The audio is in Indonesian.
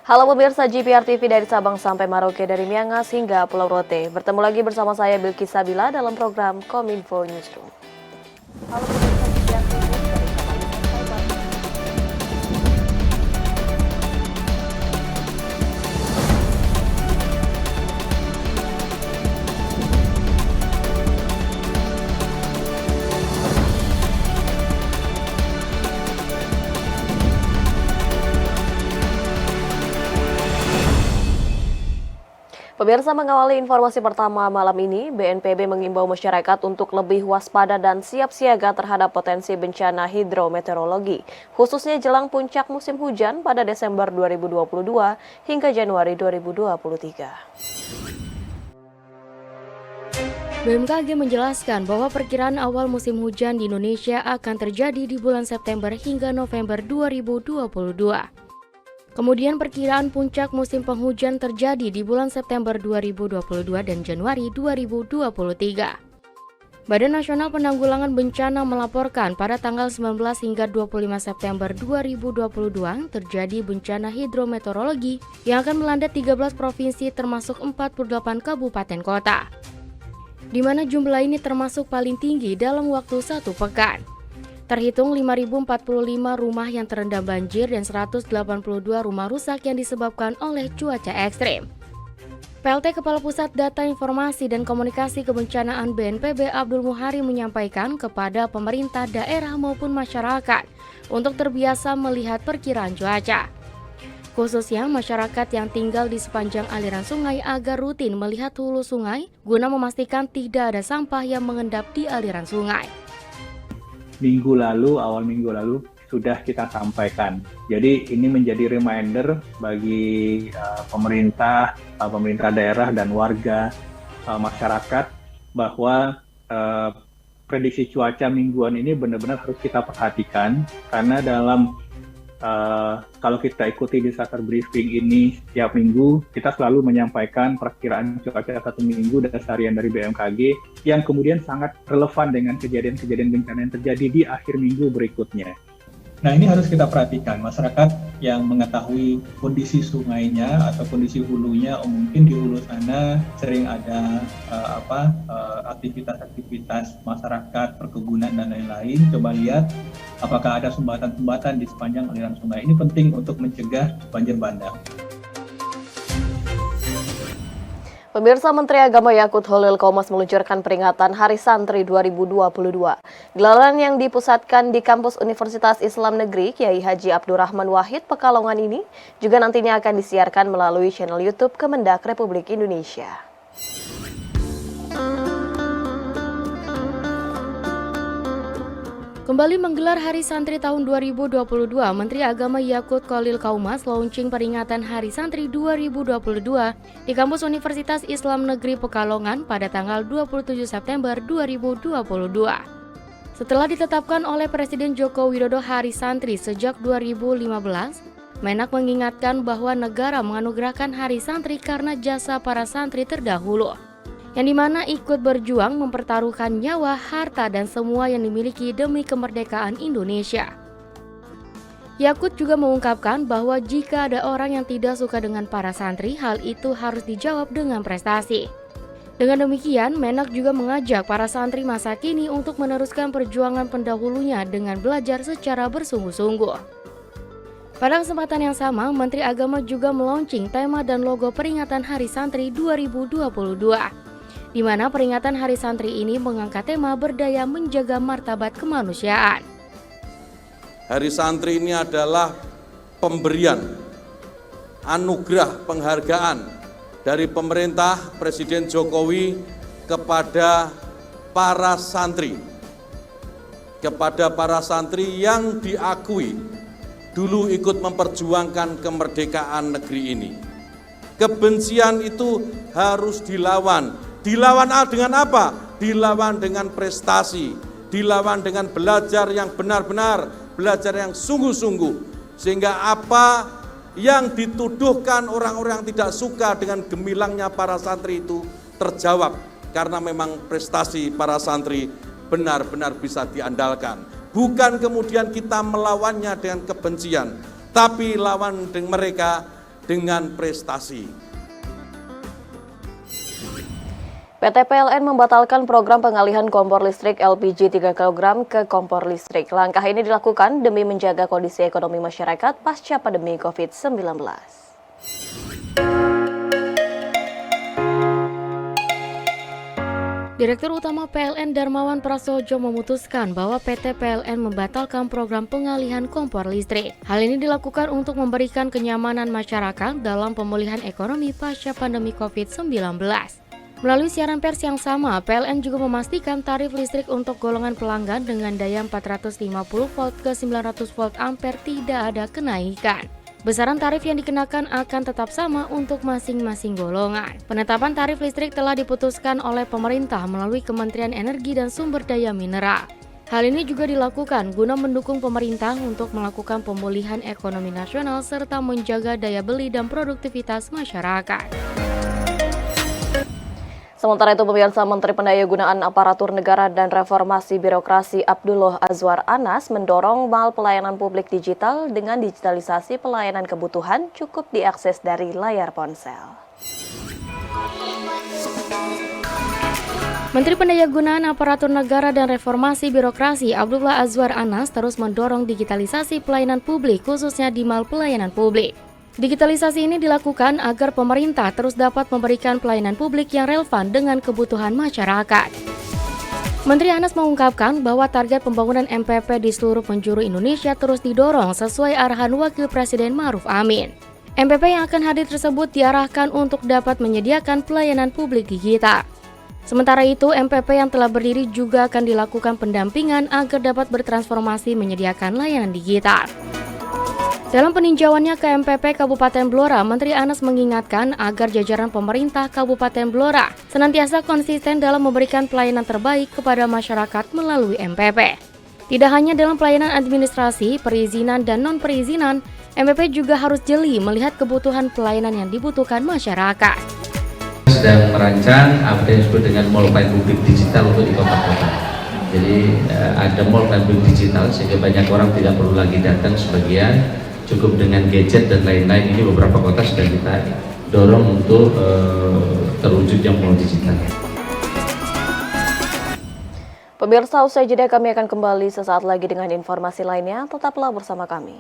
Halo pemirsa GPR TV dari Sabang sampai Merauke, dari Miangas hingga Pulau Rote. Bertemu lagi bersama saya Bilkis Sabila dalam program Kominfo Newsroom. Halo pemirsa GPR TV dari Sabang sampai Merauke. Pemirsa, mengawali informasi pertama malam ini, BNPB mengimbau masyarakat untuk lebih waspada dan siap siaga terhadap potensi bencana hidrometeorologi, khususnya jelang puncak musim hujan pada Desember 2022 hingga Januari 2023. BMKG menjelaskan bahwa perkiraan awal musim hujan di Indonesia akan terjadi di bulan September hingga November 2022. Kemudian perkiraan puncak musim penghujan terjadi di bulan September 2022 dan Januari 2023. Badan Nasional Penanggulangan Bencana melaporkan pada tanggal 19 hingga 25 September 2022 terjadi bencana hidrometeorologi yang akan melanda 13 provinsi termasuk 48 kabupaten kota, di mana jumlah ini termasuk paling tinggi dalam waktu satu pekan. Terhitung 5.045 rumah yang terendam banjir dan 182 rumah rusak yang disebabkan oleh cuaca ekstrim. PLT Kepala Pusat Data Informasi dan Komunikasi Kebencanaan BNPB Abdul Muhari menyampaikan kepada pemerintah daerah maupun masyarakat untuk terbiasa melihat perkiraan cuaca. Khususnya masyarakat yang tinggal di sepanjang aliran sungai agar rutin melihat hulu sungai guna memastikan tidak ada sampah yang mengendap di aliran sungai. Awal minggu lalu sudah kita sampaikan. Jadi ini menjadi reminder bagi pemerintah daerah dan warga masyarakat bahwa prediksi cuaca mingguan ini benar-benar harus kita perhatikan, karena kalau kita ikuti disaster briefing ini setiap minggu, kita selalu menyampaikan perkiraan cuaca satu minggu dasarian dari BMKG yang kemudian sangat relevan dengan kejadian-kejadian bencana yang terjadi di akhir minggu berikutnya. Nah, ini harus kita perhatikan, masyarakat yang mengetahui kondisi sungainya atau kondisi hulunya, mungkin di hulu sana sering ada aktivitas masyarakat, perkebunan dan lain-lain. Coba lihat apakah ada sumbatan-sumbatan di sepanjang aliran sungai. Ini penting untuk mencegah banjir bandang. Pemirsa, Menteri Agama Yakut Holil Qomas meluncurkan peringatan Hari Santri 2022. Gelaran yang dipusatkan di kampus Universitas Islam Negeri Kiai Haji Abdurrahman Wahid Pekalongan ini juga nantinya akan disiarkan melalui channel YouTube Kemendak Republik Indonesia. Kembali menggelar Hari Santri tahun 2022, Menteri Agama Yakut Holil Qomas launching peringatan Hari Santri 2022 di kampus Universitas Islam Negeri Pekalongan pada tanggal 27 September 2022. Setelah ditetapkan oleh Presiden Joko Widodo Hari Santri sejak 2015, Menak mengingatkan bahwa negara menganugerahkan Hari Santri karena jasa para santri terdahulu, yang dimana ikut berjuang mempertaruhkan nyawa, harta, dan semua yang dimiliki demi kemerdekaan Indonesia. Yakut juga mengungkapkan bahwa jika ada orang yang tidak suka dengan para santri, hal itu harus dijawab dengan prestasi. Dengan demikian, Menak juga mengajak para santri masa kini untuk meneruskan perjuangan pendahulunya dengan belajar secara bersungguh-sungguh. Pada kesempatan yang sama, Menteri Agama juga meluncing tema dan logo peringatan Hari Santri 2022. Di mana peringatan Hari Santri ini mengangkat tema berdaya menjaga martabat kemanusiaan. Hari Santri ini adalah pemberian, anugerah, penghargaan dari pemerintah Presiden Jokowi kepada para santri. Kepada para santri yang diakui dulu ikut memperjuangkan kemerdekaan negeri ini. Kebencian itu harus dilawan. Dilawan dengan apa? Dilawan dengan prestasi, dilawan dengan belajar yang benar-benar, belajar yang sungguh-sungguh. Sehingga apa yang dituduhkan orang-orang yang tidak suka dengan gemilangnya para santri itu terjawab. Karena memang prestasi para santri benar-benar bisa diandalkan. Bukan kemudian kita melawannya dengan kebencian, tapi lawan dengan mereka dengan prestasi. PT PLN membatalkan program pengalihan kompor listrik LPG 3 kg ke kompor listrik. Langkah ini dilakukan demi menjaga kondisi ekonomi masyarakat pasca pandemi COVID-19. Direktur Utama PLN Darmawan Prasojo memutuskan bahwa PT PLN membatalkan program pengalihan kompor listrik. Hal ini dilakukan untuk memberikan kenyamanan masyarakat dalam pemulihan ekonomi pasca pandemi COVID-19. Melalui siaran pers yang sama, PLN juga memastikan tarif listrik untuk golongan pelanggan dengan daya 450 volt ke 900 volt ampere tidak ada kenaikan. Besaran tarif yang dikenakan akan tetap sama untuk masing-masing golongan. Penetapan tarif listrik telah diputuskan oleh pemerintah melalui Kementerian Energi dan Sumber Daya Mineral. Hal ini juga dilakukan guna mendukung pemerintah untuk melakukan pemulihan ekonomi nasional serta menjaga daya beli dan produktivitas masyarakat. Sementara itu, pemirsa, Menteri Pendayagunaan Aparatur Negara dan Reformasi Birokrasi Abdullah Azwar Anas mendorong mal pelayanan publik digital dengan digitalisasi pelayanan kebutuhan cukup diakses dari layar ponsel. Menteri Pendayagunaan Aparatur Negara dan Reformasi Birokrasi Abdullah Azwar Anas terus mendorong digitalisasi pelayanan publik khususnya di mal pelayanan publik. Digitalisasi ini dilakukan agar pemerintah terus dapat memberikan pelayanan publik yang relevan dengan kebutuhan masyarakat. Menteri Anas mengungkapkan bahwa target pembangunan MPP di seluruh penjuru Indonesia terus didorong sesuai arahan Wakil Presiden Ma'ruf Amin. MPP yang akan hadir tersebut diarahkan untuk dapat menyediakan pelayanan publik digital. Sementara itu, MPP yang telah berdiri juga akan dilakukan pendampingan agar dapat bertransformasi menyediakan layanan digital. Dalam peninjauannya ke MPP Kabupaten Blora, Menteri Anas mengingatkan agar jajaran pemerintah Kabupaten Blora senantiasa konsisten dalam memberikan pelayanan terbaik kepada masyarakat melalui MPP. Tidak hanya dalam pelayanan administrasi, perizinan, dan non-perizinan, MPP juga harus jeli melihat kebutuhan pelayanan yang dibutuhkan masyarakat. Sedang merancang apa yang disebut dengan mall pelayanan publik digital untuk di kota-kota. Jadi ada mall pelayanan publik digital sehingga banyak orang tidak perlu lagi datang sebagian. Cukup dengan gadget dan lain-lain. Ini beberapa kota sudah kita dorong untuk terwujudnya mall digital. Pemirsa, usai jeda kami akan kembali sesaat lagi dengan informasi lainnya. Tetaplah bersama kami.